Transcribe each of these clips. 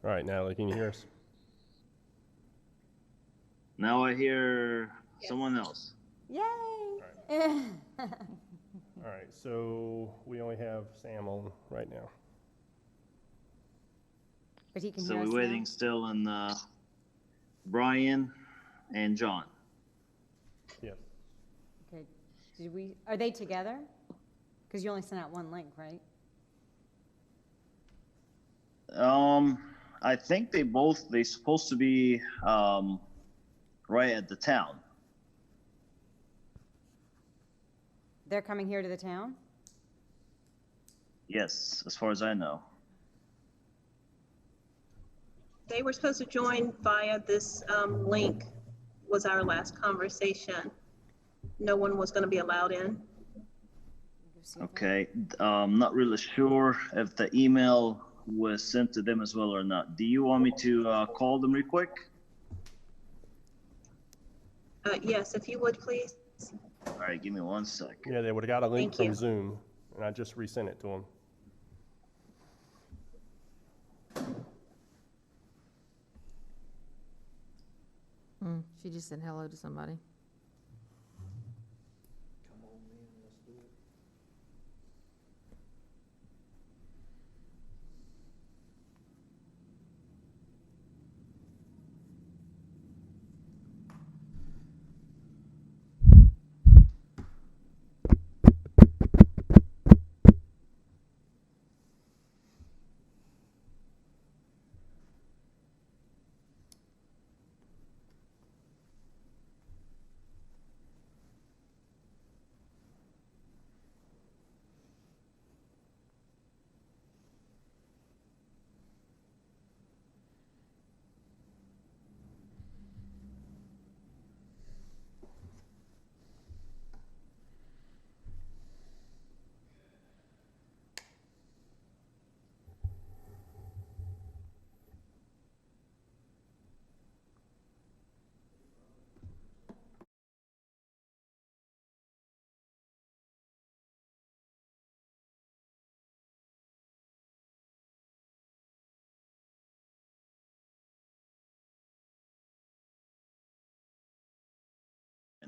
All right, Natalie, can you hear us? Now I hear someone else. Yay! All right, so we only have Sam on right now. But he can So hear us we're waiting now? still on Brian and John. Yes. Okay. Are they together? Because you only sent out one link, right? I think they're supposed to be right at the town. They're coming here to the town? Yes, as far as I know. They were supposed to join via this link, was our last conversation. No one was going to be allowed in. Okay, not really sure if the email was sent to them as well or not. Do you want me to call them real quick? Yes, if you would, please. All right, give me 1 sec. Yeah, they would have got a link Thank from you. Zoom, and I just resent it to them. She just said hello to somebody.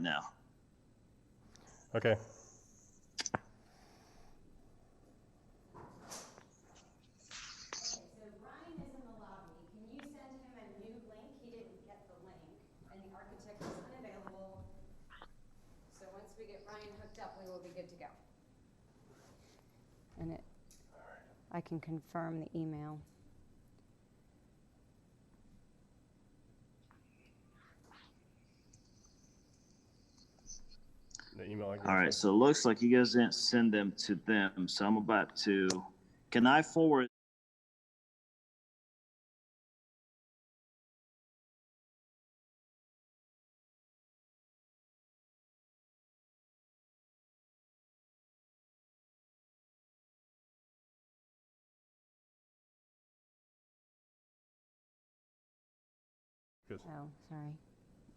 Now. Okay. So Ryan is in the lobby. Can you send him a new link? He didn't get the link, and the architect is unavailable. So once we get Ryan hooked up, we will be good to go. And I can confirm the email. The email address. All right, so it looks like you guys didn't send them to them, so I'm about to. Can I forward? Oh, sorry.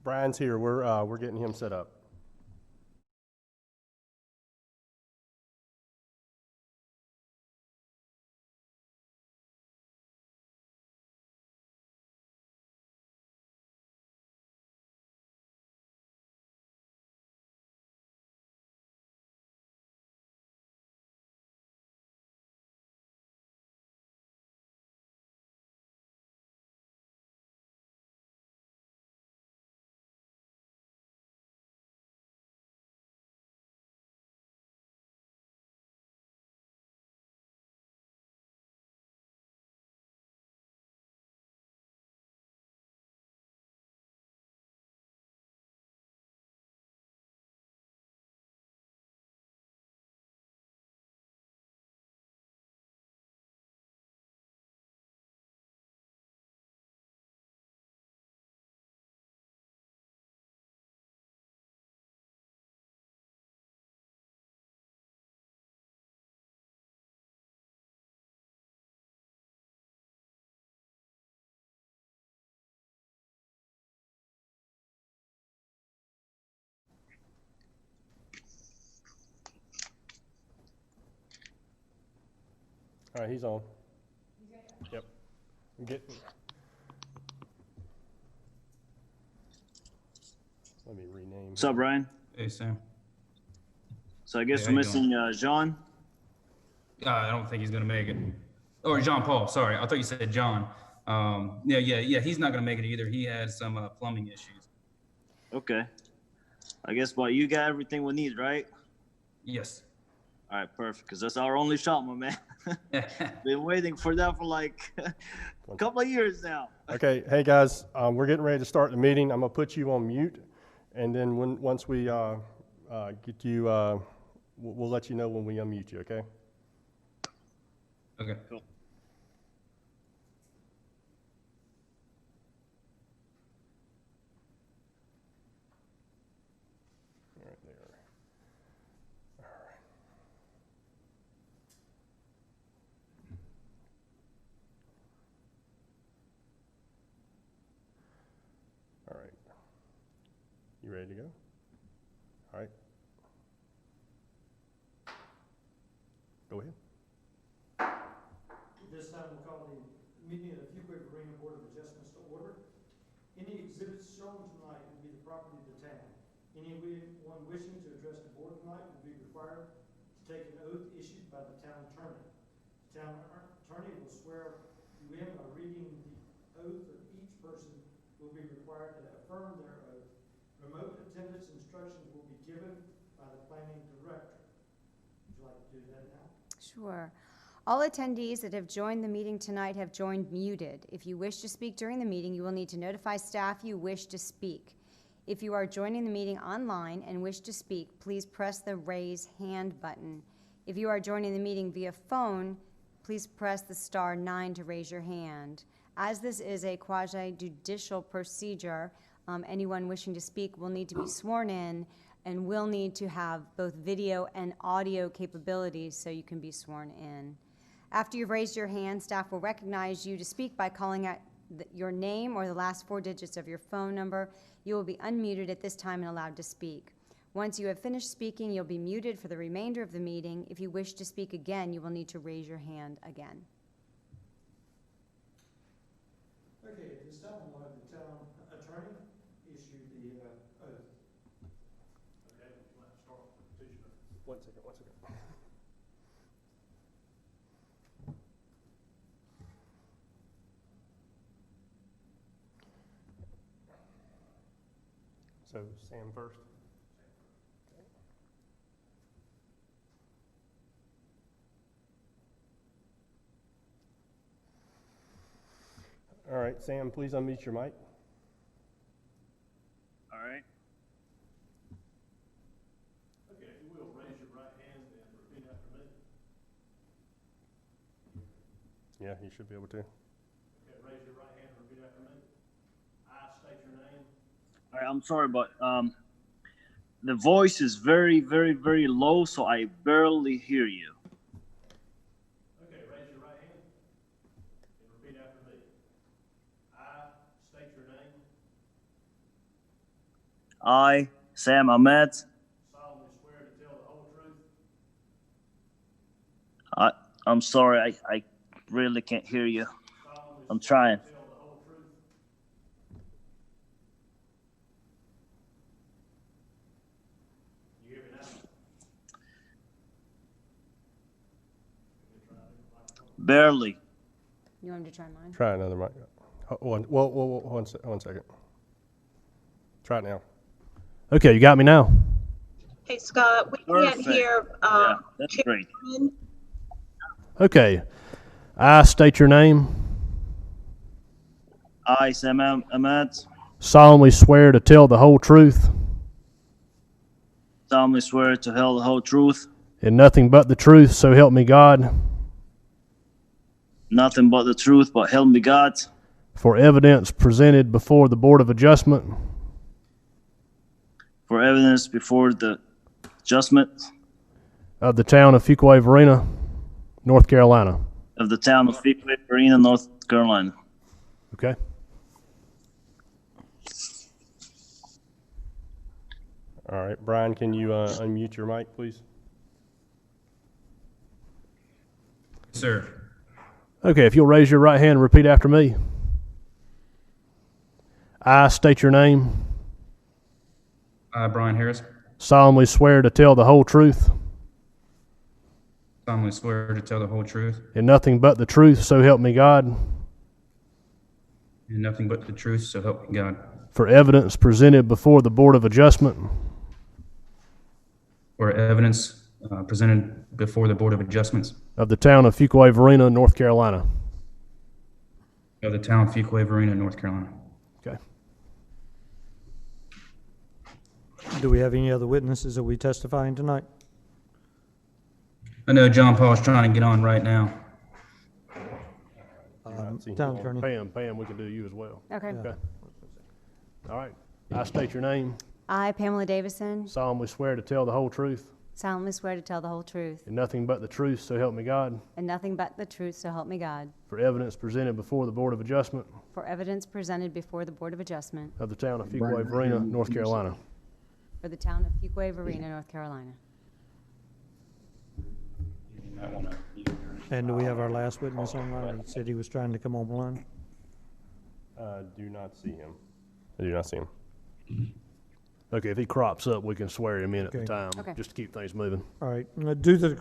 Brian's here. We're getting him set up. All right, he's on. Yep. Get, let me rename. What's up, Brian? Hey, Sam. So I guess Hey, we're how you missing John. I don't think he's gonna make it. Or John Paul, sorry. I thought you said John. Yeah. He's not gonna make it either. He had some plumbing issues. Okay. I guess, but you got everything we need, right? Yes. All right, perfect. Because that's our only shot, my man. Been waiting for that for like a couple of years now. Okay, hey guys, we're getting ready to start the meeting. I'm gonna put you on mute, and then once we get you, we'll let you know when we unmute you. Okay? Okay. Cool. All right, there. All right. All right. You ready to go? All right. Go ahead. At this time, we'll call the meeting of the Fuquay-Varina Board of Adjustments to order. Any exhibits shown tonight will be the property of the town. Anyone wishing to address the board tonight will be required to take an oath issued by the town attorney. The town attorney will swear you in by reading the oath of each person will be required to affirm their oath. Remote attendance instructions will be given by the planning director. Would you like to do that now? Sure. All attendees that have joined the meeting tonight have joined muted. If you wish to speak during the meeting, you will need to notify staff you wish to speak. If you are joining the meeting online and wish to speak, please press the raise hand button. If you are joining the meeting via phone, please press the *9 to raise your hand. As this is a quasi-judicial procedure, anyone wishing to speak will need to be sworn in and will need to have both video and audio capabilities so you can be sworn in. After you've raised your hand, staff will recognize you to speak by calling out your name or the last 4 digits of your phone number. You will be unmuted at this time and allowed to speak. Once you have finished speaking, you'll be muted for the remainder of the meeting. If you wish to speak again, you will need to raise your hand again. Okay, at this time, we'll have the town attorney issue the oath. Okay, would you like to start with the petitioner? One second. So Sam first. Okay. All right, Sam, please unmute your mic. All right. Okay, if you will, raise your right hand and repeat after me. Yeah, you should be able to. Okay, raise your right hand and repeat after me. I state your name. All right. I'm sorry, but the voice is very, very, very low, so I barely hear you. Okay, raise your right hand and repeat after me. I state your name, I, Sam Ahmed. solemnly swear to tell the whole truth. I'm sorry, I really can't hear you. Solemnly I'm swear trying. to tell the whole truth. You hear me now? Barely. You want him to try mine? Try another mic. One second. Try it now. Okay, you got me now. Hey, Scott, we can't Perfect. hear, Yeah, that's great. Chairman. Okay, I state your name, I, Sam Ahmed, solemnly swear to tell the whole truth solemnly swear to tell the whole truth, and nothing but the truth, so help me God. nothing but the truth, but help me God, For evidence presented before the Board of Adjustment for evidence before the adjustment of the town of Fuquay-Varina, North Carolina. of the town of Fuquay-Varina, North Carolina. Okay? All right, Brian, can you unmute your mic, please? Sir. Okay, if you'll raise your right hand and repeat after me. I state your name. I, Brian Harris, Solemnly swear to tell the whole truth solemnly swear to tell the whole truth and nothing but the truth, so help me God. and nothing but the truth, so help me God. For evidence presented before the Board of Adjustment For evidence presented before the Board of Adjustments of the town of Fuquay-Varina, North Carolina. of the town of Fuquay-Varina, North Carolina. Okay. Do we have any other witnesses that we testifying tonight? I know John Paul's trying to get on right now. Town attorney. Pam, we can do you as well. Okay. Okay. All right. I state your name. I, Pamela Davison, Solemnly swear to tell the whole truth solemnly swear to tell the whole truth and nothing but the truth, so help me God. and nothing but the truth, so help me God. For evidence presented before the Board of Adjustment For evidence presented before the Board of Adjustment of the town of Fuquay-Varina, North Carolina. for the town of Fuquay-Varina, North Carolina. And do we have our last witness online? He said he was trying to come online. Do not see him. I do not see him. Okay, if he crops up, we can swear him in at the Okay. time, Okay. just to keep things moving. All right, due to the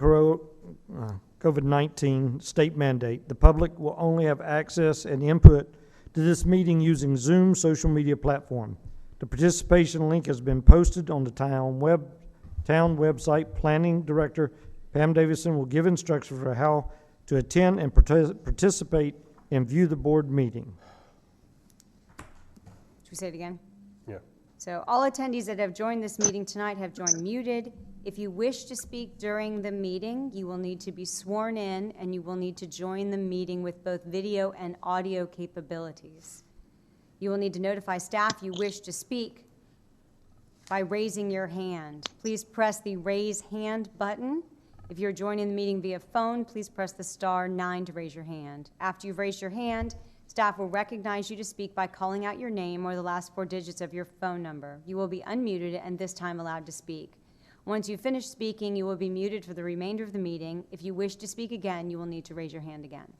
COVID-19 state mandate, the public will only have access and input to this meeting using Zoom social media platform. The participation link has been posted on the town website. Planning Director Pam Davison will give instructions for how to attend and participate and view the board meeting. Should we say it again? Yeah. So all attendees that have joined this meeting tonight have joined muted. If you wish to speak during the meeting, you will need to be sworn in, and you will need to join the meeting with both video and audio capabilities. You will need to notify staff you wish to speak by raising your hand. Please press the raise hand button. If you're joining the meeting via phone, please press the *9 to raise your hand. After you've raised your hand, staff will recognize you to speak by calling out your name or the last 4 digits of your phone number. You will be unmuted and this time allowed to speak. Once you finish speaking, you will be muted for the remainder of the meeting. If you wish to speak again, you will need to raise your hand again.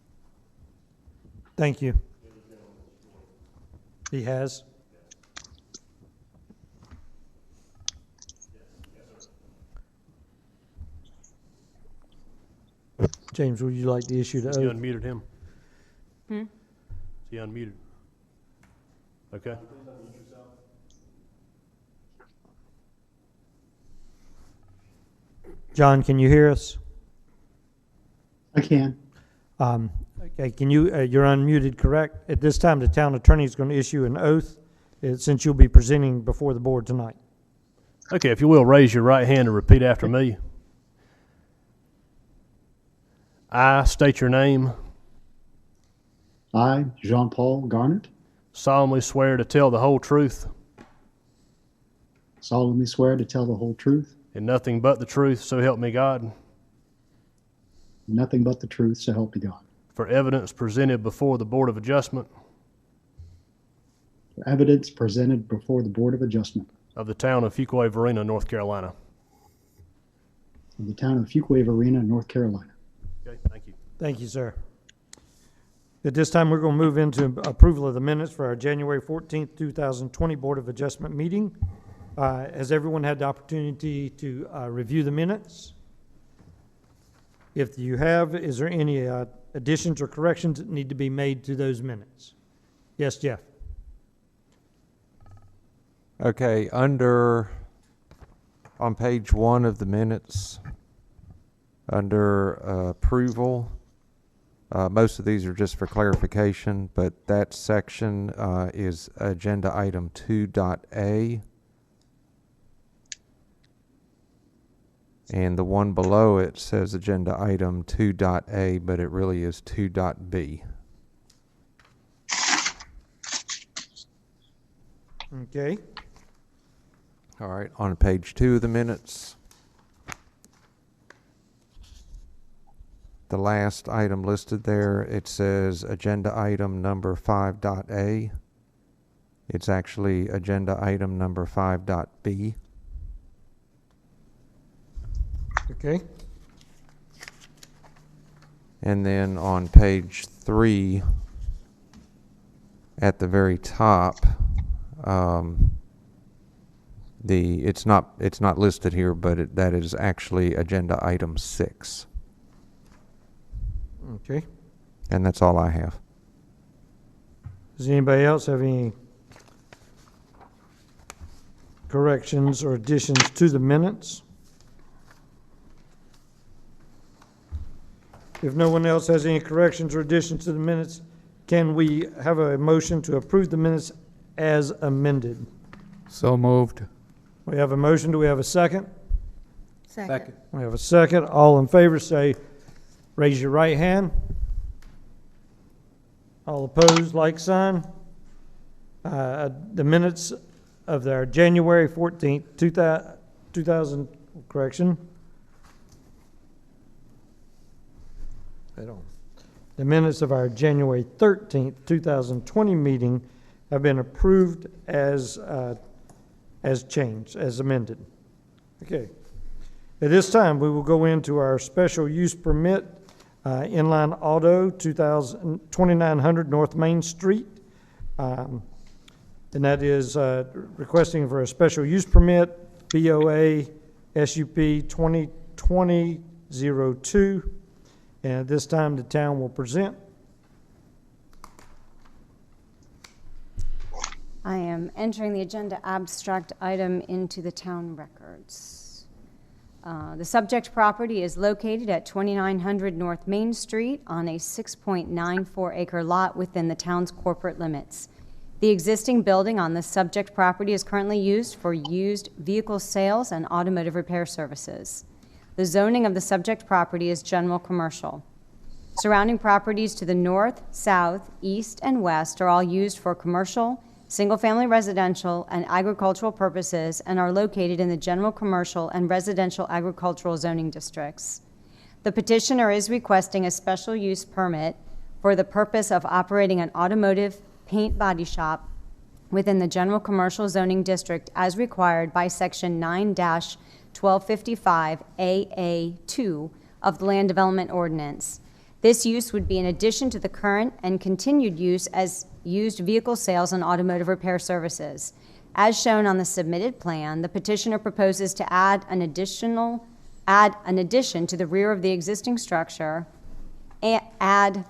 Thank you. He has? James, would you like to issue the You oath? unmuted him. Is he unmuted? Okay. John, can you hear us? I can. Okay, can you, you're unmuted, correct? At this time, the town attorney is going to issue an oath, since you'll be presenting before the board tonight. Okay, if you will, raise your right hand and repeat after me. I state your name. I, Jean-Paul Garnett, Solemnly swear to tell the whole truth solemnly swear to tell the whole truth, and nothing but the truth, so help me God. nothing but the truth, so help me God. For evidence presented before the Board of Adjustment For evidence presented before the Board of Adjustment of the town of Fuquay-Varina, North Carolina. of the town of Fuquay-Varina, North Carolina. Okay, thank you. Thank you, sir. At this time, we're going to move into approval of the minutes for our January 14th, 2020 Board of Adjustment meeting. Has everyone had the opportunity to review the minutes? If you have, is there any additions or corrections that need to be made to those minutes? Yes, Jeff? Okay, on page 1 of the minutes, under approval, most of these are just for clarification, but that section is agenda item 2.A. And the one below it says agenda item 2.A, but it really is 2.B. Okay. All right, on page 2 of the minutes, the last item listed there, it says agenda item number 5.A. It's actually agenda item number 5.B. Okay. And then on page 3, at the very top, it's not listed here, but that is actually agenda item 6. Okay. And that's all I have. Does anybody else have any corrections or additions to the minutes? If no one else has any corrections or additions to the minutes, can we have a motion to approve the minutes as amended? So moved. We have a motion. Do we have a second? Second. We have a second. All in favor say, raise your right hand. All opposed, like sign. The minutes of our January 14th, 2000, correction. The minutes of our January 13th, 2020 meeting have been approved as changed, as amended. Okay. At this time, we will go into our special use permit, Inline Auto, 2900 North Main Street. And that is requesting for a special use permit, BOA SUP 2020-02. And at this time, the town will present. I am entering the agenda abstract item into the town records. The subject property is located at 2900 North Main Street on a 6.94 acre lot within the town's corporate limits. The existing building on the subject property is currently used for used vehicle sales and automotive repair services. The zoning of the subject property is general commercial. Surrounding properties to the north, south, east, and west are all used for commercial, single-family residential, and agricultural purposes and are located in the general commercial and residential agricultural zoning districts. The petitioner is requesting a special use permit for the purpose of operating an automotive paint body shop within the general commercial zoning district as required by Section 9-1255 AA2 of the Land Development Ordinance. This use would be in addition to the current and continued use as used vehicle sales and automotive repair services. As shown on the submitted plan, the petitioner proposes to add an addition to the rear of the existing structure, add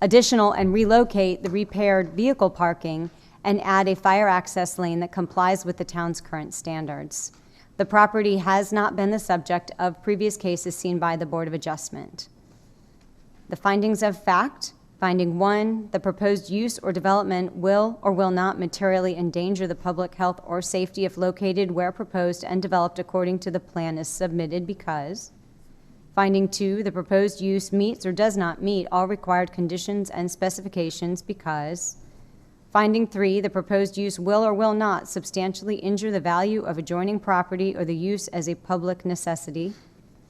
additional and relocate the repaired vehicle parking, and add a fire access lane that complies with the town's current standards. The property has not been the subject of previous cases seen by the Board of Adjustment. The findings of fact. Finding 1, the proposed use or development will or will not materially endanger the public health or safety if located where proposed and developed according to the plan is submitted because. Finding 2, the proposed use meets or does not meet all required conditions and specifications because. Finding 3, the proposed use will or will not substantially injure the value of adjoining property or the use as a public necessity.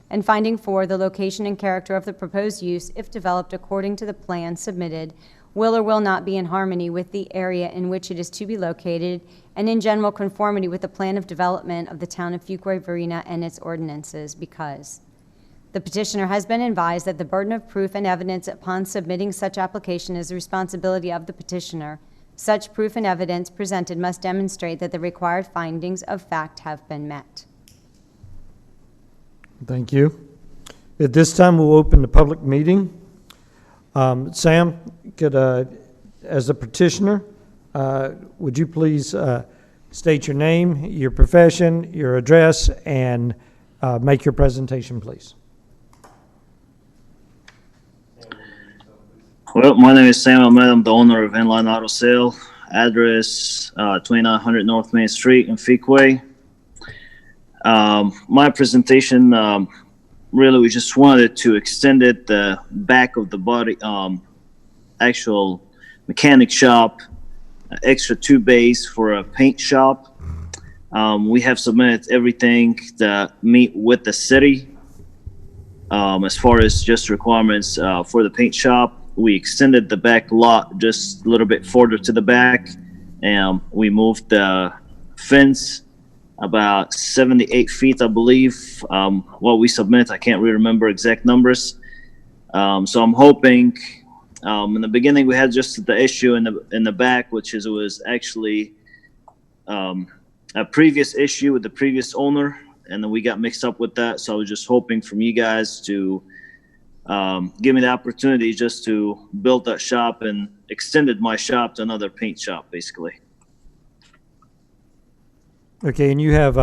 And finding 4, the location and character of the proposed use, if developed according to the plan submitted, will or will not be in harmony with the area in which it is to be located and in general conformity with the plan of development of the town of Fuquay-Varina and its ordinances because. The petitioner has been advised that the burden of proof and evidence upon submitting such application is the responsibility of the petitioner. Such proof and evidence presented must demonstrate that the required findings of fact have been met. Thank you. At this time, we'll open the public meeting. Sam, could, as a petitioner, would you please state your name, your profession, your address, and make your presentation, please? Well, my name is Sam Ahmed. I'm the owner of Inline Auto Sale. Address 2900 North Main Street in Fuquay. My presentation, really, we just wanted to extend it the back of the body, actual mechanic shop, extra 2 bays for a paint shop. We have submitted everything that meet with the city as far as just requirements for the paint shop. We extended the back lot just a little bit further to the back, and we moved the fence about 78 feet, I believe. What we submit, I can't really remember exact numbers. So I'm hoping. In the beginning, we had just the issue in the back, which is it was actually a previous issue with the previous owner, and then we got mixed up with that. So I was just hoping from you guys to give me the opportunity just to build that shop and extended my shop to another paint shop, basically. Okay, and you have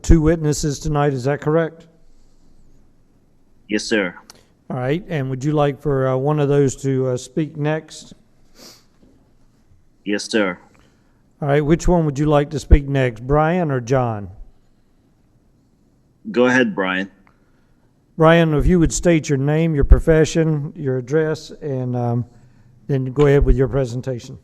2 witnesses tonight, is that correct? Yes, sir. All right, and would you like for one of those to speak next? Yes, sir. All right, which one would you like to speak next, Brian or John? Go ahead, Brian. Brian, if you would state your name, your profession, your address, and then go ahead with your presentation.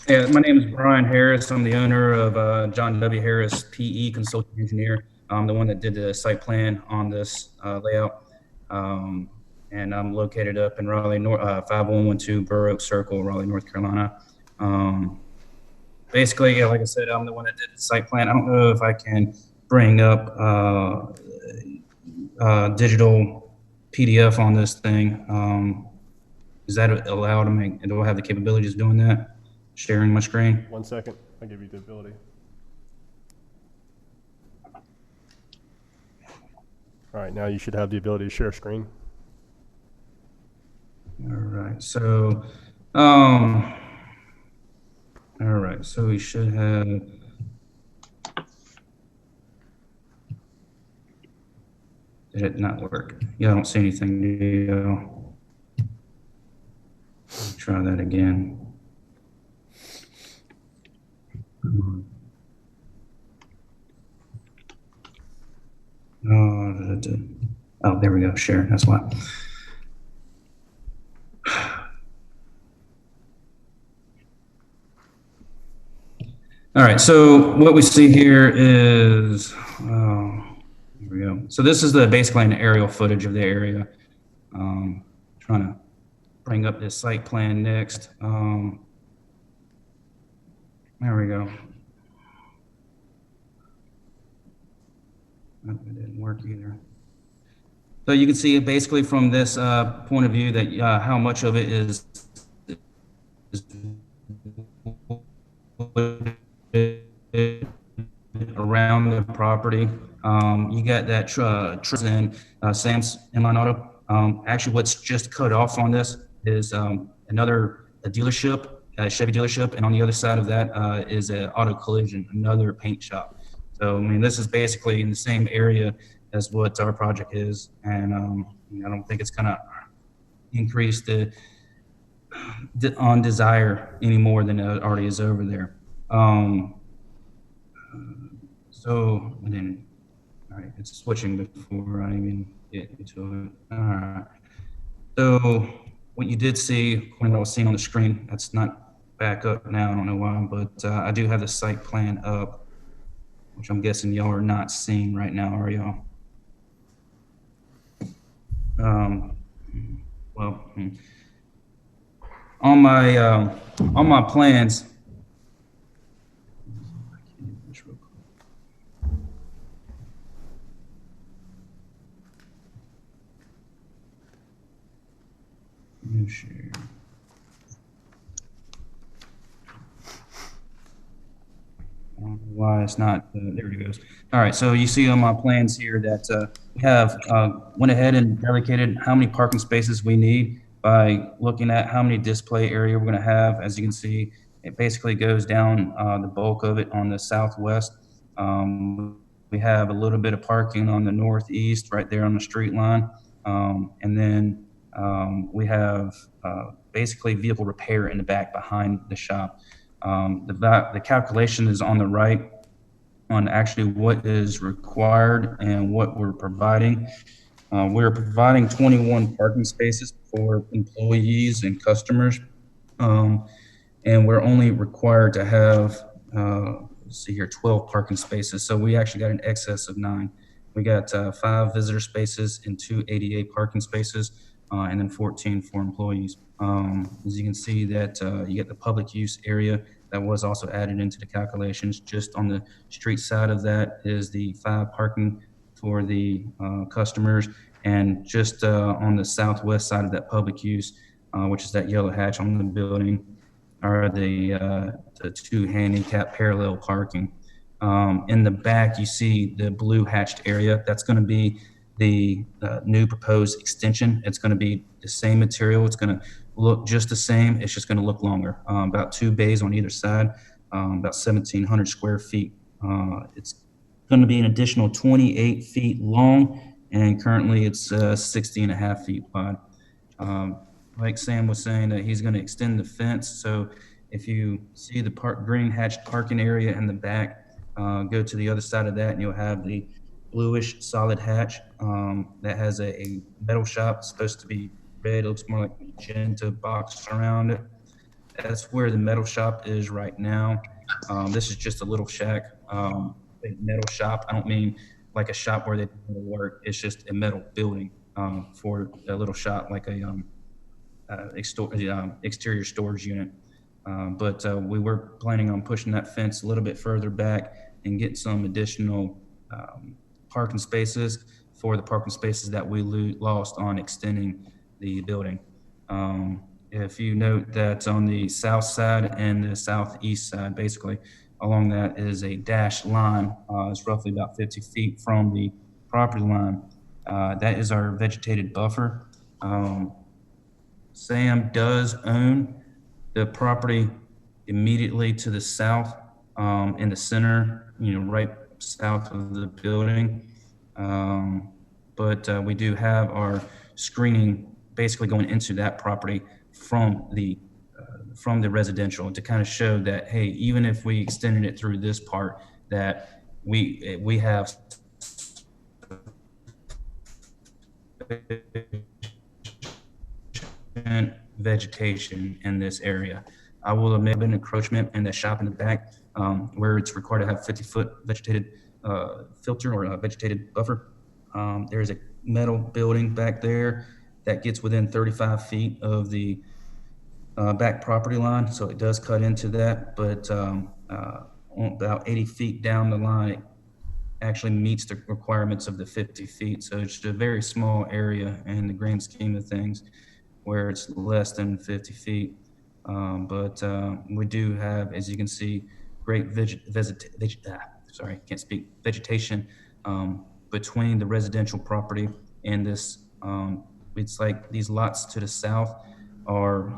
Yeah, my name is Brian Harris. I'm the owner of John W. Harris PE Consulting Engineer. I'm the one that did the site plan on this layout. And I'm located up in Raleigh, 5112 Burr Oak Circle, Raleigh, North Carolina. Basically, yeah, like I said, I'm the one that did the site plan. I don't know if I can bring up digital PDF on this thing. Is that allowed to make, do I have the capabilities of doing that? Sharing my screen? 1 second, I'll give you the ability. All right, now you should have the ability to share screen. All right, so, all right, so we should have. Did it not work? Yeah, I don't see anything. Do you? Try that again. Oh, there we go. Share. That's why. All right. So what we see here is, here we go. So this is basically an aerial footage of the area. Trying to bring up this site plan next. There we go. Oh, it didn't work either. So you can see basically from this point of view that how much of it is around the property. You got that Sam's Inline Auto. Actually, what's just cut off on this is another dealership, Chevy dealership, and on the other side of that is an auto collision, another paint shop. So I mean, this is basically in the same area as what our project is, and I don't think it's gonna increase the on desire any more than it already is over there. So and then, all right, it's switching before I even get into it. All right. So what you did see, according to what I was seeing on the screen, that's not back up now. I don't know why, but I do have the site plan up, which I'm guessing y'all are not seeing right now, are y'all? Well, on my plans. New share. I don't know why it's not, there it goes. All right, so you see on my plans here that we have went ahead and allocated how many parking spaces we need by looking at how many display area we're gonna have. As you can see, it basically goes down the bulk of it on the southwest. We have a little bit of parking on the northeast, right there on the street line. And then we have basically vehicle repair in the back behind the shop. The calculation is on the right on actually what is required and what we're providing. We're providing 21 parking spaces for employees and customers. And we're only required to have, let's see here, 12 parking spaces. So we actually got an excess of 9. We got 5 visitor spaces and 2 ADA parking spaces, and then 14 for employees. As you can see that you get the public use area that was also added into the calculations. Just on the street side of that is the 5 parking for the customers, And just on the southwest side of that public use, which is that yellow hatch on the building, are the two handicap parallel parking. In the back, you see the blue hatched area. That's going to be the new proposed extension. It's going to be the same material. It's going to look just the same. It's just going to look longer. About 2 bays on either side, about 1,700 square feet. It's going to be an additional 28 feet long, and currently it's 60.5 feet wide. Like Sam was saying, that he's going to extend the fence. So if you see the green hatched parking area in the back, go to the other side of that, and you'll have the bluish solid hatch that has a metal shop. It's supposed to be red. It looks more like magenta box around it. That's where the metal shop is right now. This is just a little shack, a metal shop. I don't mean like a shop where they do work. It's just a metal building for a little shop, like a exterior storage unit. But we were planning on pushing that fence a little bit further back and get some additional parking spaces for the parking spaces that we lost on extending the building. If you note that on the south side and the southeast side, basically along that is a dashed line. It's roughly about 50 feet from the property line. That is our vegetated buffer. Sam does own the property immediately to the south, in the center, right south of the building. But we do have our screening basically going into that property from the residential to kind of show that, hey, even if we extended it through this part, that we have vegetation in this area. I will admit an encroachment in the shop in the back, where it's required to have 50-foot vegetated filter or a vegetated buffer. There is a metal building back there that gets within 35 feet of the back property line, so it does cut into that, but about 80 feet down the line, it actually meets the requirements of the 50 feet. So it's just a very small area in the grand scheme of things, where it's less than 50 feet. But we do have, as you can see, great vegetation between the residential property and this. It's like these lots to the south are,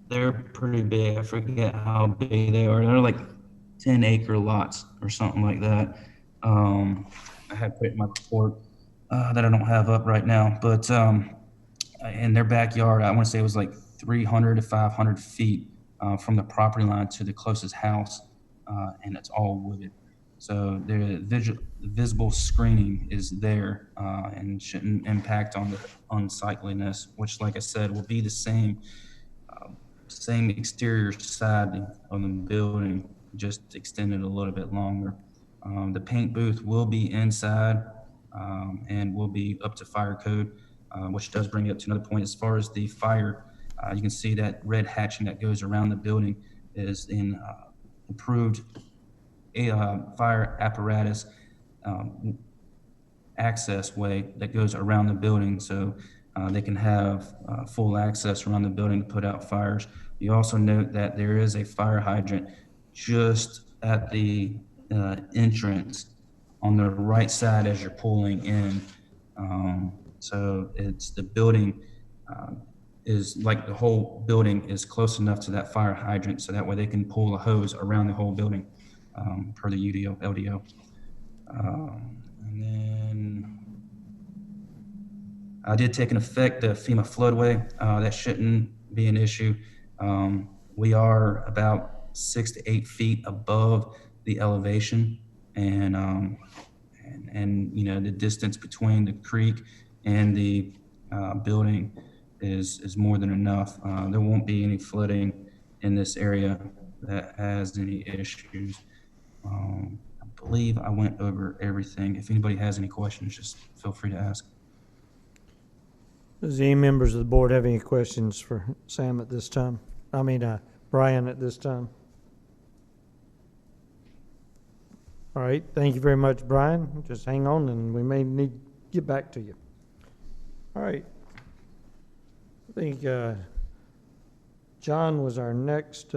they're pretty big. I forget how big they are. They're like 10-acre lots or something like that. I have put in my report that I don't have up right now, but in their backyard, I want to say it was like 300 to 500 feet from the property line to the closest house, and it's all wooded. So the visible screening is there and shouldn't impact on the unsightliness, which, like I said, will be the same exterior side of the building, just extended a little bit longer. The paint booth will be inside and will be up to fire code, which does bring me up to another point. As far as the fire, you can see that red hatching that goes around the building is in improved fire apparatus access way that goes around the building, so they can have full access around the building to put out fires. You also note that there is a fire hydrant just at the entrance on the right side as you're pulling in. So it's the building is like the whole building is close enough to that fire hydrant, so that way they can pull a hose around the whole building per the UDO, LDO. And then I did take an effect the FEMA floodway. That shouldn't be an issue. We are about 6 to 8 feet above the elevation, and the distance between the creek and the building is more than enough. There won't be any flooding in this area that has any issues. I believe I went over everything. If anybody has any questions, just feel free to ask. Does any members of the board have any questions for Sam at this time? I mean, Brian at this time? All right, thank you very much, Brian. Just hang on, and we may need get back to you. All right. I think John was our next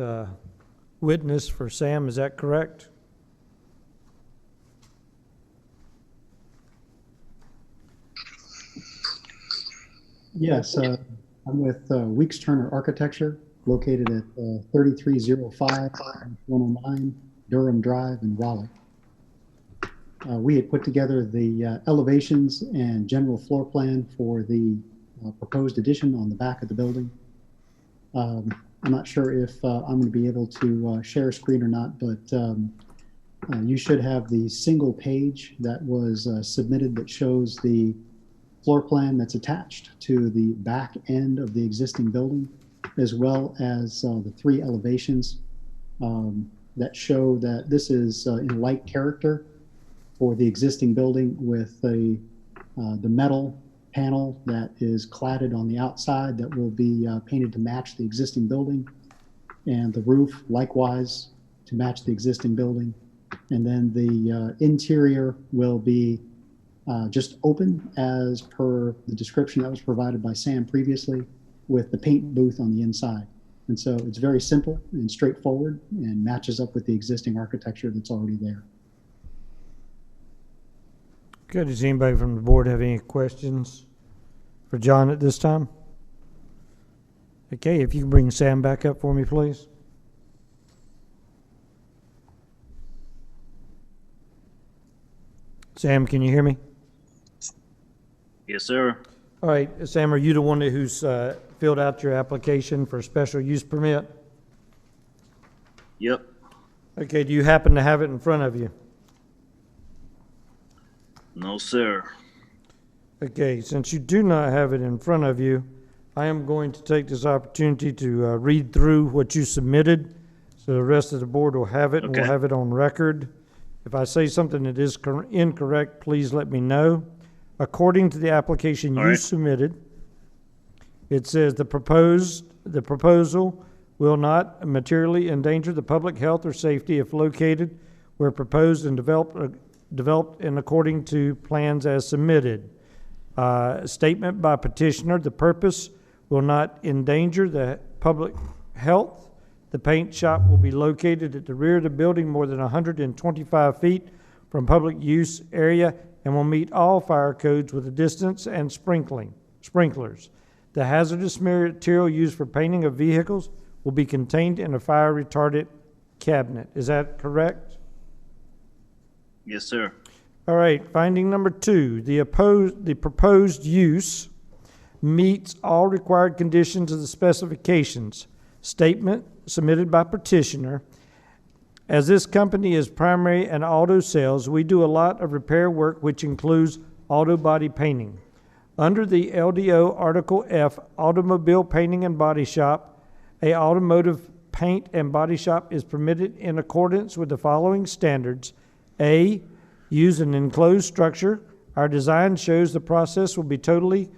witness for Sam, is that correct? Yes, I'm with Weeks Turner Architecture, located at 3305 109 Durham Drive in Raleigh. We had put together the elevations and general floor plan for the proposed addition on the back of the building. I'm not sure if I'm going to be able to share a screen or not, but you should have the single page that was submitted that shows the floor plan that's attached to the back end of the existing building, as well as the 3 elevations that show that this is in light character for the existing building, with the metal panel that is cladded on the outside that will be painted to match the existing building, and the roof likewise to match the existing building. And then the interior will be just open as per the description that was provided by Sam previously, with the paint booth on the inside. And so it's very simple and straightforward and matches up with the existing architecture that's already there. Good. Does anybody from the board have any questions for John at this time? Okay, if you can bring Sam back up for me, please. Sam, can you hear me? Yes, sir. All right, Sam, are you the one who's filled out your application for a special use permit? Yep. Okay, do you happen to have it in front of you? No, sir. Okay, since you do not have it in front of you, I am going to take this opportunity to read through what you submitted, so the rest of the board will have it, and we'll Okay. have it on record. If I say something that is incorrect, please let me know. According to the application All you right. submitted, it says the proposal will not materially endanger the public health or safety if located where proposed and developed in according to plans as submitted. Statement by petitioner, the purpose will not endanger the public health. The paint shop will be located at the rear of the building more than 125 feet from public use area and will meet all fire codes with a distance and sprinklers. The hazardous material used for painting of vehicles will be contained in a fire retardant cabinet. Is that correct? Yes, sir. All right, finding number 2, the proposed use meets all required conditions of the specifications. Statement submitted by petitioner. As this company is primary and auto sales, we do a lot of repair work, which includes auto body painting. Under the LDO Article F, automobile painting and body shop, a automotive paint and body shop is permitted in accordance with the following standards. A, use an enclosed structure. Our design shows the process will be totally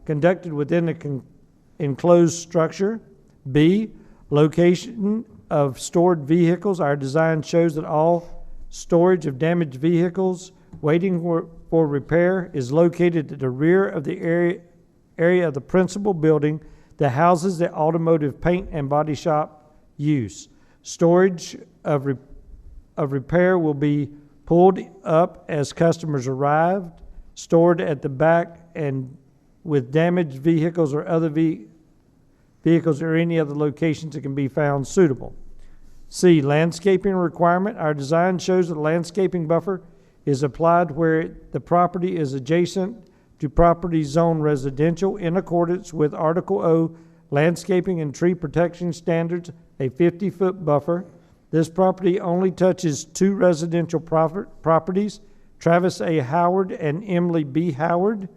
conducted within the enclosed structure. B, location of stored vehicles. Our design shows that all storage of damaged vehicles waiting for repair is located at the rear of the area of the principal building that houses the automotive paint and body shop use. Storage of repair will be pulled up as customers arrived, stored at the back, and with damaged vehicles or other vehicles or any other locations that can be found suitable. C, landscaping requirement. Our design shows that landscaping buffer is applied where the property is adjacent to property zone residential in accordance with Article O landscaping and tree protection standards, a 50-foot buffer. This property only touches 2 residential properties, Travis A. Howard and Emily B. Howard,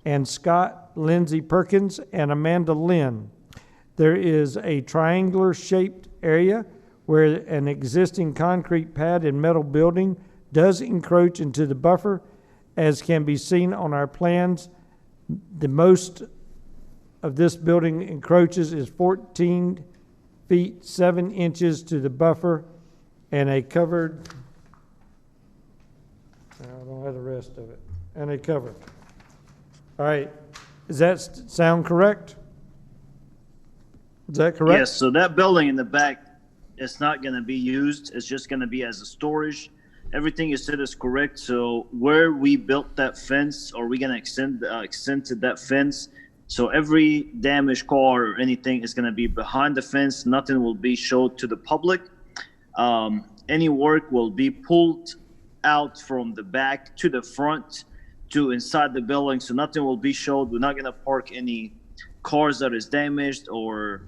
and Scott Lindsay Perkins and Amanda Lynn. There is a triangular-shaped area where an existing concrete pad and metal building does encroach into the buffer, as can be seen on our plans. The most of this building encroaches is 14 feet 7 inches to the buffer and a covered, I don't have the rest of it. and a covered. All right, does that sound correct? Is that correct? Yes, so that building in the back, it's not gonna be used. It's just gonna be as a storage. Everything you said is correct. So where we built that fence, or we're gonna extend to that fence. So every damaged car or anything is gonna be behind the fence. Nothing will be showed to the public. Any work will be pulled out from the back to the front to inside the building. So nothing will be showed. We're not gonna park any cars that is damaged or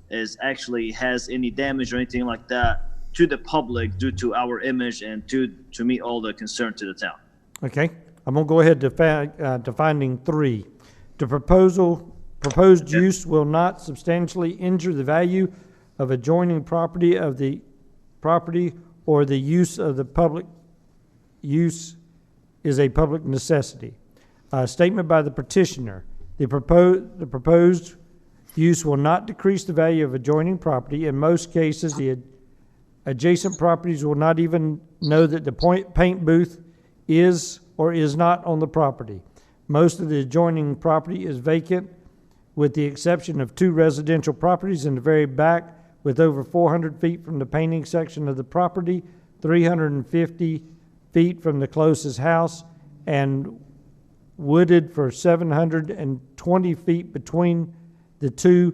is actually has any damage or anything like that to the public due to our image and to meet all the concern to the town. Okay, I'm gonna go ahead to finding 3. The proposed use will not substantially injure the value of adjoining property or the use of the public use is a public necessity. Statement by the petitioner, the proposed use will not decrease the value of adjoining property. In most cases, the adjacent properties will not even know that the paint booth is or is not on the property. Most of the adjoining property is vacant, with the exception of 2 residential properties in the very back, with over 400 feet from the painting section of the property, 350 feet from the closest house, and wooded for 720 feet between the 2,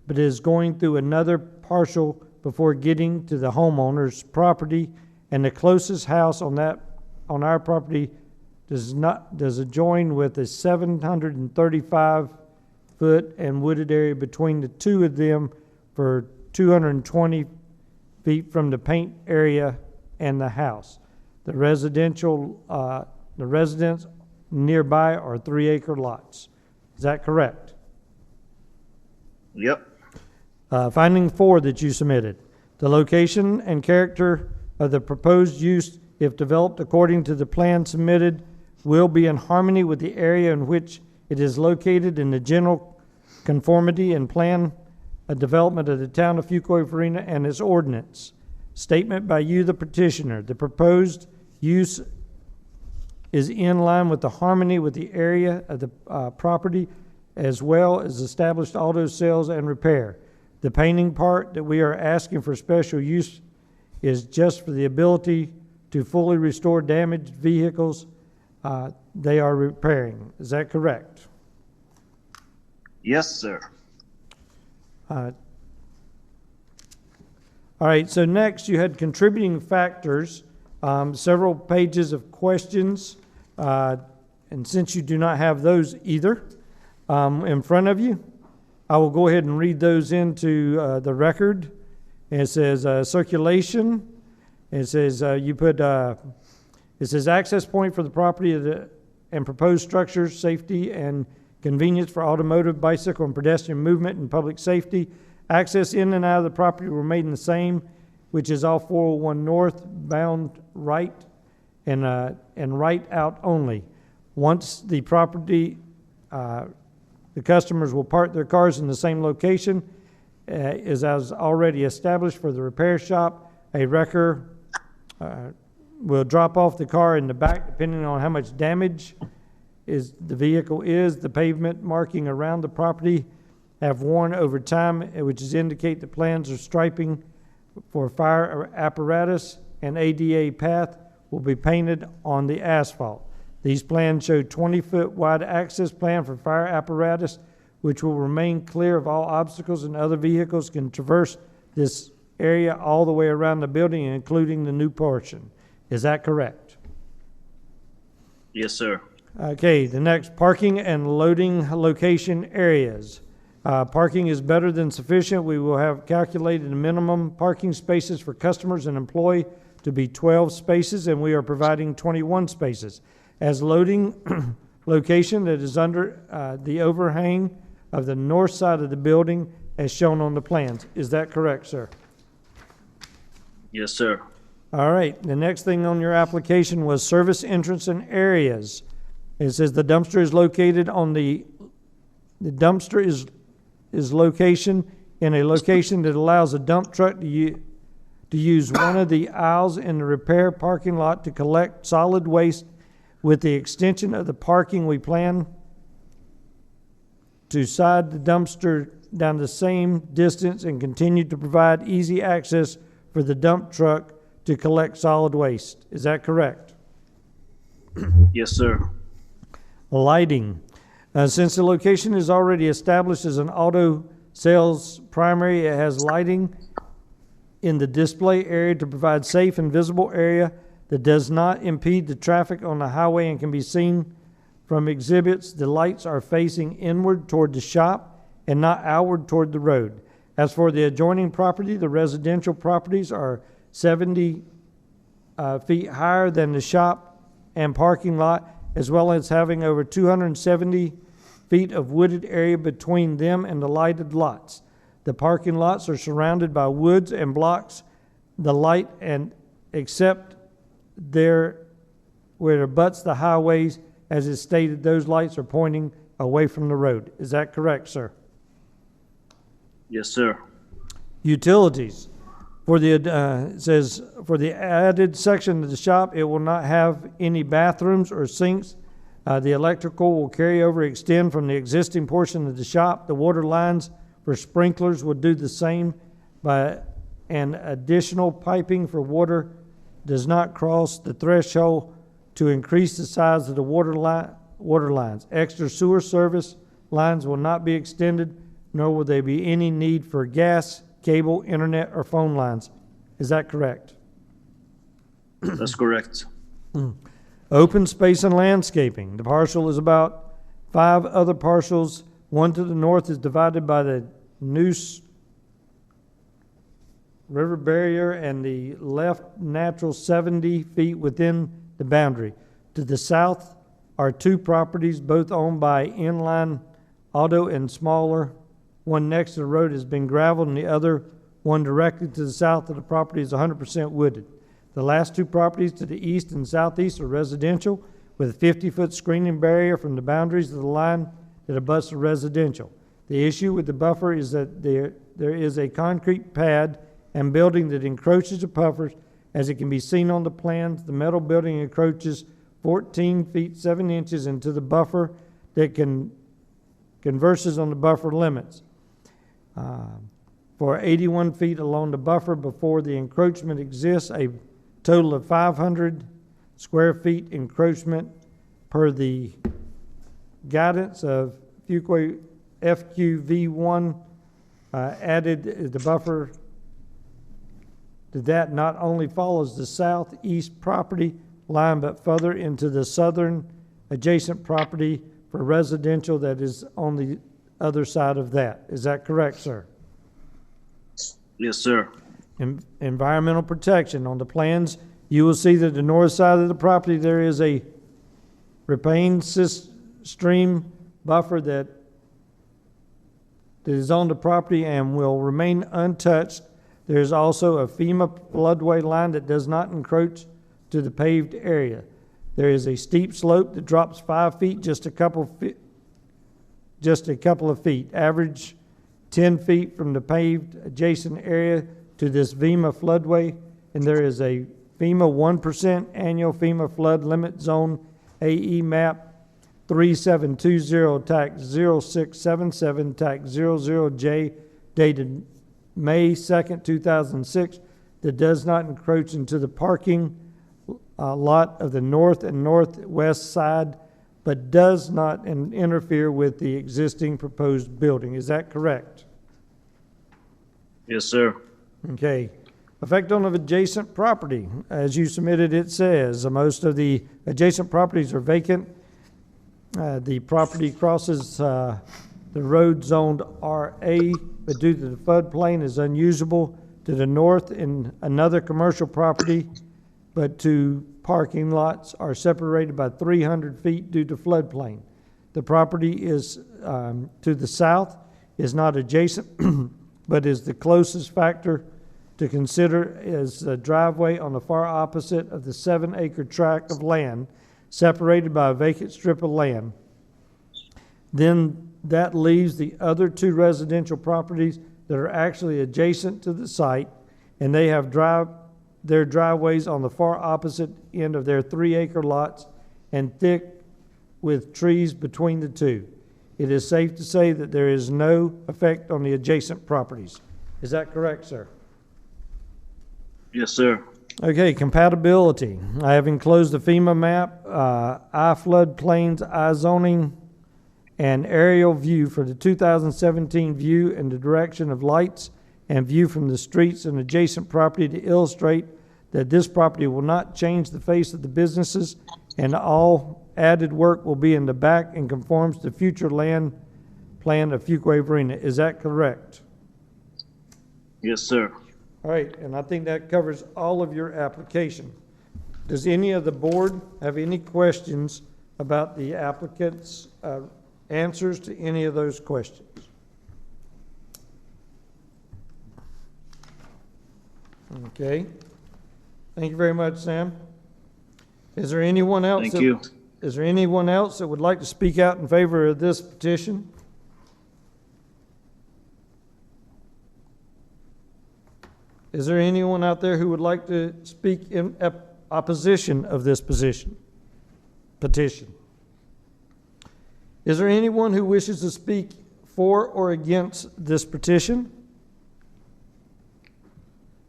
but is going through another parcel before getting to the homeowner's property, and the closest house on our property does adjoin with a 735 foot and wooded area between the 2 of them for 220 feet from the paint area and the house. The residents nearby are 3-acre lots. Is that correct? Yep. Finding 4 that you submitted. The location and character of the proposed use, if developed according to the plan submitted, will be in harmony with the area in which it is located in the general conformity and plan of development of the town of Fuquay-Varina and its ordinance. Statement by you, the petitioner. The proposed use is in line with the harmony with the area of the property, as well as established auto sales and repair. The painting part that we are asking for special use is just for the ability to fully restore damaged vehicles they are repairing. Is that correct? Yes, sir. All right, so next you had contributing factors, several pages of questions, and since you do not have those either in front of you, I will go ahead and read those into the record. And it says circulation. It says it says access point for the property and proposed structures, safety and convenience for automotive, bicycle, and pedestrian movement and public safety. Access in and out of the property will remain the same, which is all 401 north bound right and right out only. Once the property, the customers will park their cars in the same location as already established for the repair shop. A wrecker will drop off the car in the back depending on how much damage the vehicle is. The pavement marking around the property have worn over time, which is indicate the plans of striping for fire apparatus and ADA path will be painted on the asphalt. These plans show 20-foot wide access plan for fire apparatus, which will remain clear of all obstacles, and other vehicles can traverse this area all the way around the building, including the new portion. Is that correct? Yes, sir. Okay, the next, parking and loading location areas. Parking is better than sufficient. We will have calculated the minimum parking spaces for customers and employee to be 12 spaces, and we are providing 21 spaces. As loading location that is under the overhang of the north side of the building as shown on the plans. Is that correct, sir? Yes, sir. All right, the next thing on your application was service entrance and areas. It says the dumpster is located on the dumpster is location in a location that allows a dump truck to use one of the aisles in the repair parking lot to collect solid waste with the extension of the parking we plan to side the dumpster down the same distance and continue to provide easy access for the dump truck to collect solid waste. Is that correct? Yes, sir. Lighting. Since the location is already established as an auto sales primary, it has lighting in the display area to provide safe and visible area that does not impede the traffic on the highway and can be seen from exhibits. The lights are facing inward toward the shop and not outward toward the road. As for the adjoining property, the residential properties are 70 feet higher than the shop and parking lot, as well as having over 270 feet of wooded area between them and the lighted lots. The parking lots are surrounded by woods and blocks the light, and except there where it abuts the highways, as is stated, those lights are pointing away from the road. Is that correct, sir? Yes, sir. Utilities. For the, it says, for the added section of the shop, it will not have any bathrooms or sinks. The electrical will carry over, extend from the existing portion of the shop. The water lines for sprinklers will do the same, but an additional piping for water does not cross the threshold to increase the size of the water lines. Extra sewer service lines will not be extended, nor will there be any need for gas, cable, internet, or phone lines. Is that correct? That's correct. Open space and landscaping. The parcel is about 5 other parcels. One to the north is divided by the Noose River barrier and the left natural 70 feet within the boundary. To the south are 2 properties, both owned by Inline Auto and smaller. One next to the road has been gravelled, and the other one directly to the south of the property is 100% wooded. The last 2 properties to the east and southeast are residential, with a 50-foot screening barrier from the boundaries of the line that abuts the residential. The issue with the buffer is that there is a concrete pad and building that encroaches the buffers. As it can be seen on the plans, the metal building encroaches 14 feet 7 inches into the buffer that converses on the buffer limits. For 81 feet along the buffer before the encroachment exists, a total of 500 square feet encroachment per the guidance of Fuquay FQV1 added. The buffer to that not only follows the southeast property line, but further into the southern adjacent property for residential that is on the other side of that. Is that correct, sir? Yes, sir. Environmental protection. On the plans, you will see that the north side of the property, there is a retained stream buffer that is on the property and will remain untouched. There is also a FEMA floodway line that does not encroach to the paved area. There is a steep slope that drops 5 feet, just a couple of feet, average 10 feet from the paved adjacent area to this FEMA floodway, and there is a FEMA 1% annual FEMA flood limit zone AE map 3720 tax 0677 tax 00J dated May 2nd, 2006 that does not encroach into the parking lot of the north and northwest side, but does not interfere with the existing proposed building. Is that correct? Yes, sir. Okay. Effect on the adjacent property. As you submitted, it says most of the adjacent properties are vacant. The property crosses the road zoned RA, but due to the floodplain is unusable. To the north in another commercial property, but 2 parking lots are separated by 300 feet due to floodplain. The property is to the south is not adjacent, but is the closest factor to consider is the driveway on the far opposite of the 7-acre tract of land, separated by a vacant strip of land. Then that leaves the other 2 residential properties that are actually adjacent to the site, and they have their driveways on the far opposite end of their 3-acre lots and thick with trees between the two. It is safe to say that there is no effect on the adjacent properties. Is that correct, sir? Yes, sir. Okay, compatibility. I have enclosed the FEMA map, I floodplains, I zoning, and aerial view for the 2017 view and the direction of lights and view from the streets and adjacent property to illustrate that this property will not change the face of the businesses and all added work will be in the back and conforms to future land plan of Fuquay-Varina. Is that correct? Yes, sir. All right, and I think that covers all of your application. Does any of the board have any questions about the applicant's answers to any of those questions? Okay. Thank you very much, Sam. Is there anyone else? Thank you. Is there anyone else that would like to speak out in favor of this petition? Is there anyone out there who would like to speak in opposition of this petition? Is there anyone who wishes to speak for or against this petition?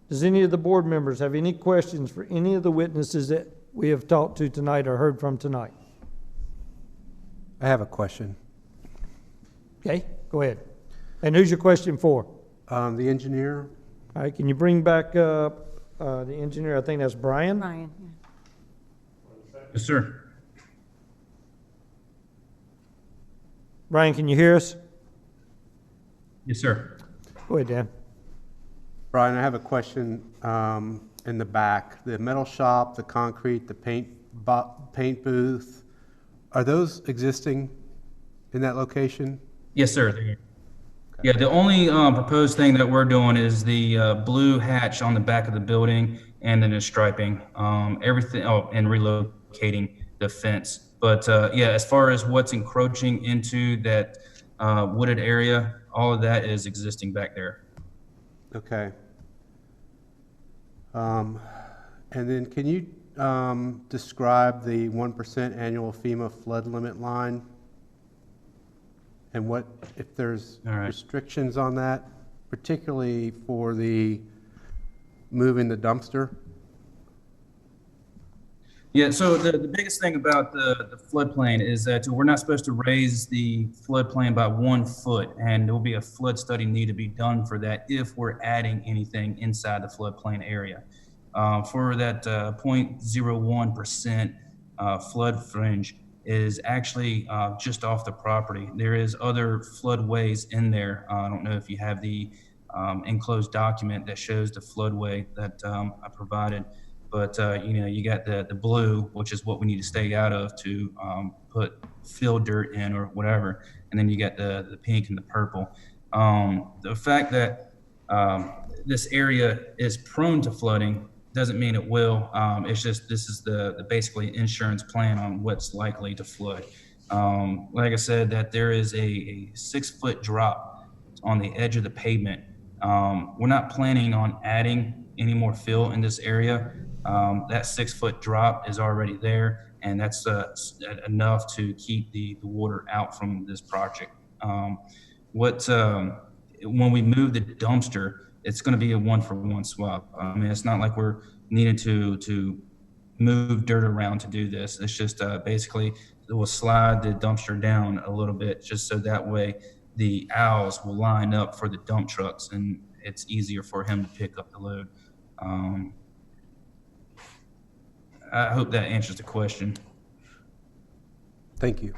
Does any of the board members have any questions for any of the witnesses that we have talked to tonight or heard from tonight? I have a question. Okay, go ahead. And who's your question for? The engineer, All right, can you bring back up the engineer? I think that's Brian. Ryan, yeah. Yes, sir. Brian, can you hear us? Yes, sir. Go ahead, Dan. Brian, I have a question in the back. The metal shop, the concrete, the paint booth, are those existing in that location? Yes, sir. Yeah, the only proposed thing that we're doing is the blue hatch on the back of the building and then the striping, everything, and relocating the fence. But yeah, as far as what's encroaching into that wooded area, all of that is existing back there. Okay. And then can you describe the 1% annual FEMA flood limit line? And what, if there's All right. restrictions on that, particularly for the moving the dumpster? Yeah, so the biggest thing about the floodplain is that we're not supposed to raise the floodplain by 1 foot, and there will be a flood study need to be done for that if we're adding anything inside the floodplain area. For that 0.01% flood fringe is actually just off the property. There is other floodways in there. I don't know if you have the enclosed document that shows the floodway that I provided. But, you know, you got the blue, which is what we need to stay out of to put fill dirt in or whatever. And then you got the pink and the purple. The fact that this area is prone to flooding doesn't mean it will. It's just this is the basically insurance plan on what's likely to flood. Like I said, that there is a 6-foot drop on the edge of the pavement. We're not planning on adding any more fill in this area. That 6-foot drop is already there, and that's enough to keep the water out from this project. When we move the dumpster, it's going to be a 1-for-1 swap. I mean, it's not like we're needing to move dirt around to do this. It's just basically we'll slide the dumpster down a little bit just so that way the aisles will line up for the dump trucks and it's easier for him to pick up the load. I hope that answers the question. Thank you.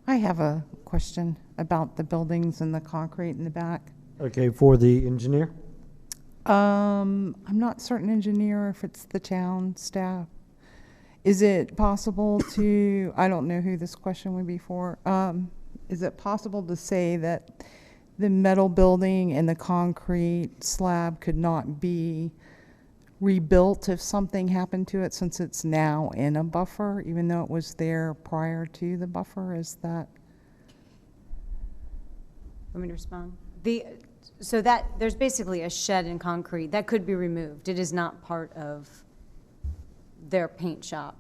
I have a question about the buildings and the concrete in the back. Okay, for the engineer? I'm not certain, engineer, if it's the town staff. Is it possible to, I don't know who this question would be for, is it possible to say that the metal building and the concrete slab could not be rebuilt if something happened to it, since it's now in a buffer, even though it was there prior to the buffer? Is that? Want me to respond? So there's basically a shed in concrete that could be removed. It is not part of their paint shop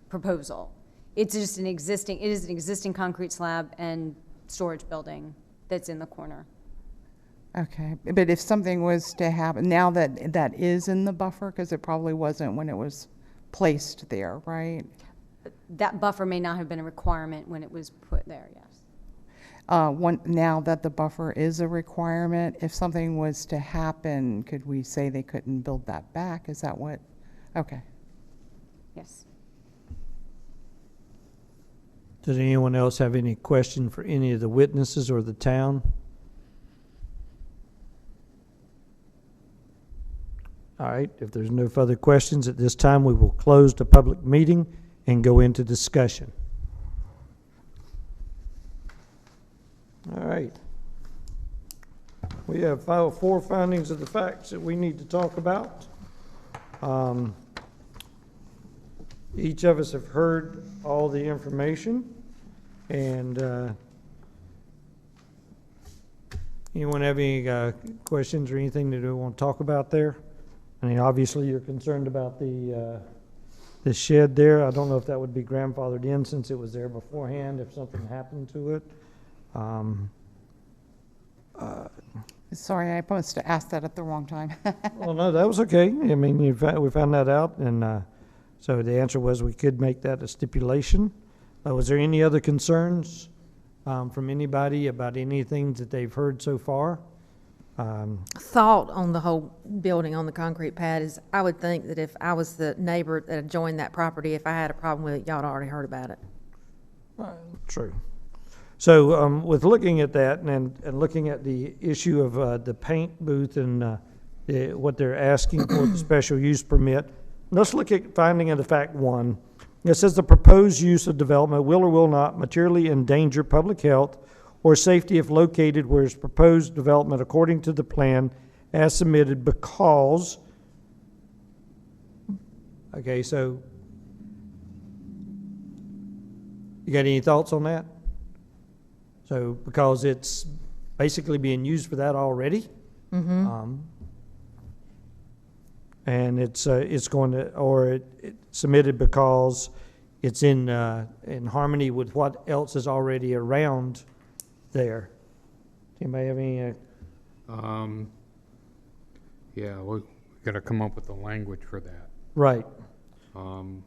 proposal. It's just it is an existing concrete slab and storage building that's in the corner. Okay, but if something was to happen, now that that is in the buffer, because it probably wasn't when it was placed there, right? That buffer may not have been a requirement when it was put there, yes. Now that the buffer is a requirement, if something was to happen, could we say they couldn't build that back? Is that what? Okay. Yes. Does anyone else have any question for any of the witnesses or the town? All right, if there's no further questions at this time, we will close the public meeting and go into discussion. All right. We have 4 findings of the facts that we need to talk about. Each of us have heard all the information, and anyone have any questions or anything that you want to talk about there? I mean, obviously, you're concerned about the shed there. I don't know if that would be grandfathered in since it was there beforehand, if something happened to it. Sorry, I must have asked that at the wrong time. Well, no, that was okay. I mean, we found that out, and so the answer was we could make that a stipulation. Was there any other concerns from anybody about anything that they've heard so far? Thought on the whole building on the concrete pad is I would think that if I was the neighbor that adjoined that property, if I had a problem with it, y'all had already heard about it. True. So with looking at that and looking at the issue of the paint booth and what they're asking for the special use permit, let's look at finding of the fact 1. It says the proposed use of development will or will not materially endanger public health or safety if located where its proposed development according to the plan as submitted because, okay, so you got any thoughts on that? So because it's basically being used for that already, and it's going to, or it's submitted because it's in harmony with what else is already around there. Anybody have any? Yeah, we got to come up with the language for that. Right. The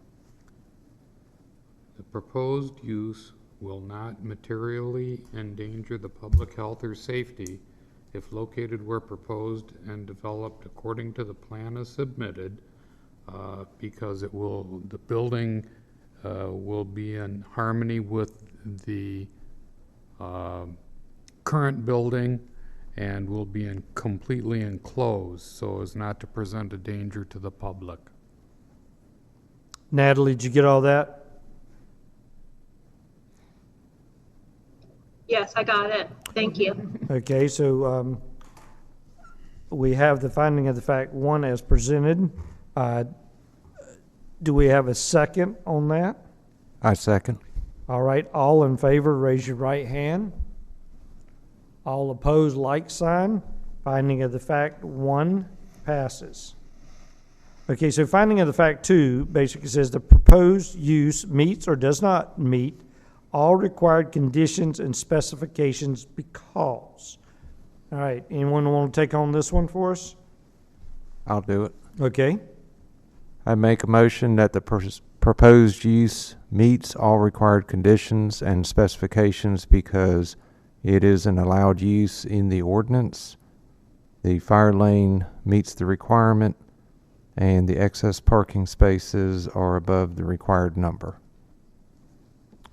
proposed use will not materially endanger the public health or safety if located where proposed and developed according to the plan as submitted, because it will, the building will be in harmony with the current building and will be completely enclosed so as not to present a danger to the public. Natalie, did you get all that? Yes, I got it. Thank you. Okay, so we have the finding of the fact 1 as presented. Do we have a second on that? I second. All right, all in favor, raise your right hand. All opposed, like sign. Finding of the fact 1 passes. Okay, so finding of the fact 2 basically says the proposed use meets or does not meet all required conditions and specifications because. All right, anyone want to take on this one for us? I'll do it. Okay. I make a motion that the proposed use meets all required conditions and specifications because it is an allowed use in the ordinance. The fire lane meets the requirement and the excess parking spaces are above the required number.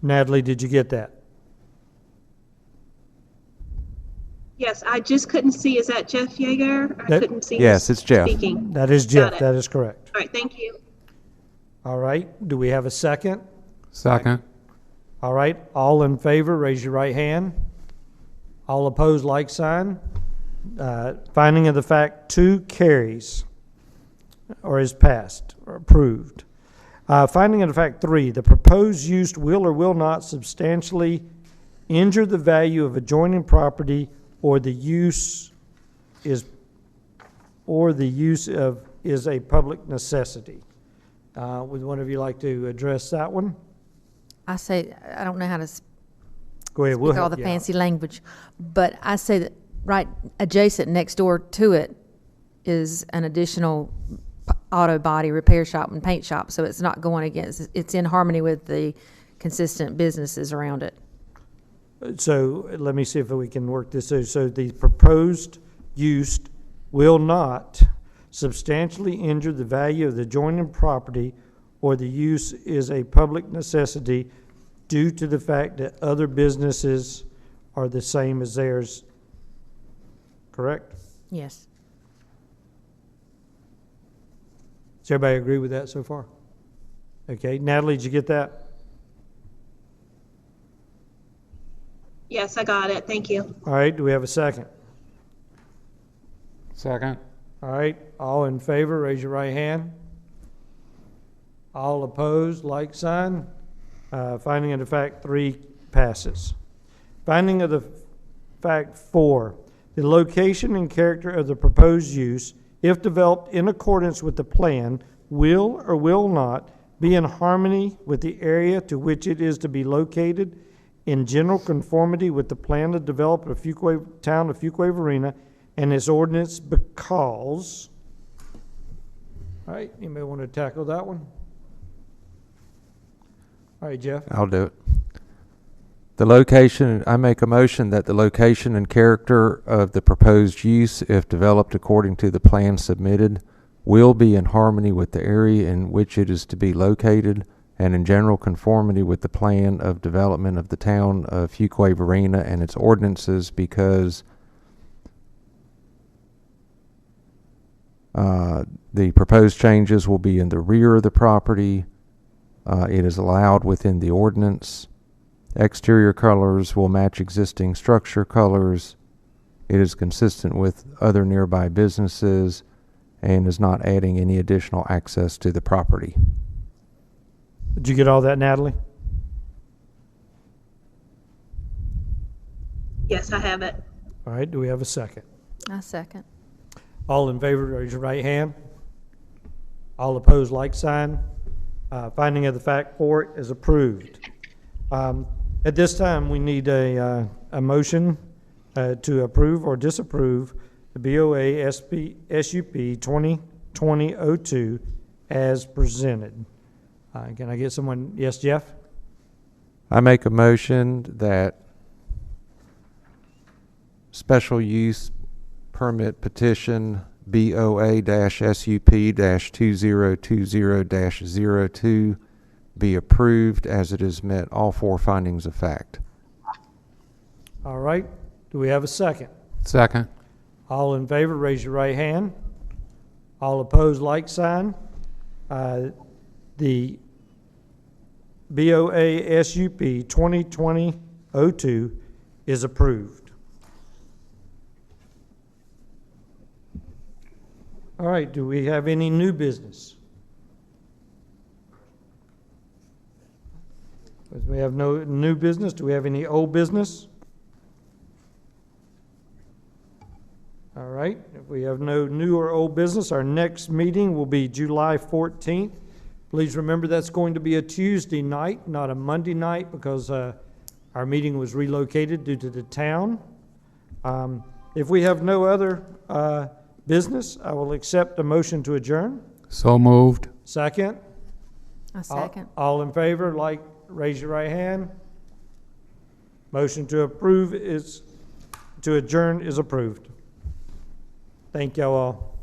Natalie, did you get that? Yes, I just couldn't see. Is that Jeff Yeager? I couldn't see. Yes, it's Jeff. Speaking. That is Jeff. That is correct. All right, thank you. All right. Do we have a second? Second. All right. All in favor, raise your right hand. All opposed, like sign. Finding of the fact 2 carries or is passed or approved. Finding of the fact 3, the proposed use will or will not substantially injure the value of adjoining property or the use of is a public necessity. Would one of you like to address that one? I say, I don't know how to Go ahead, we'll speak all help the you out. fancy language, but I say that right adjacent next door to it is an additional auto body repair shop and paint shop, so it's not going against, it's in harmony with the consistent businesses around it. So let me see if we can work this out. So the proposed use will not substantially injure the value of the adjoining property, or the use is a public necessity due to the fact that other businesses are the same as theirs. Correct? Yes. Does everybody agree with that so far? Okay, Natalie, did you get that? Yes, I got it. Thank you. All right, do we have a second? Second. All right, all in favor, raise your right hand. All opposed, like sign. Finding of the fact 3 passes. Finding of the fact 4, the location and character of the proposed use, if developed in accordance with the plan, will or will not be in harmony with the area to which it is to be located, in general conformity with the plan to develop a town of Fuquay-Varina and its ordinance, because. All right, anybody want to tackle that one? All right, Jeff. I'll do it. The location, I make a motion that the location and character of the proposed use, if developed according to the plan submitted, will be in harmony with the area in which it is to be located and in general conformity with the plan of development of the town of Fuquay-Varina and its ordinances, because the proposed changes will be in the rear of the property. It is allowed within the ordinance. Exterior colors will match existing structure colors. It is consistent with other nearby businesses and is not adding any additional access to the property. Did you get all that, Natalie? Yes, I have it. All right, do we have a second? I second. All in favor, raise your right hand. All opposed, like sign. Finding of the fact 4 is approved. At this time, we need a motion to approve or disapprove the BOA SUP 2020-02 as presented. Can I get someone? Yes, Jeff? I make a motion that special use permit petition BOA-SUP-2020-02 be approved as it has met all 4 findings of fact. All right. Do we have a second? Second. All in favor, raise your right hand. All opposed, like sign. The BOA SUP 2020-02 is approved. All right, do we have any new business? As we have no new business, do we have any old business? All right, if we have no new or old business, our next meeting will be July 14th. Please remember that's going to be a Tuesday night, not a Monday night, because our meeting was relocated due to the town. If we have no other business, I will accept a motion to adjourn. So moved. Second? I second. All in favor, raise your right hand. Motion to adjourn is approved. Thank y'all all.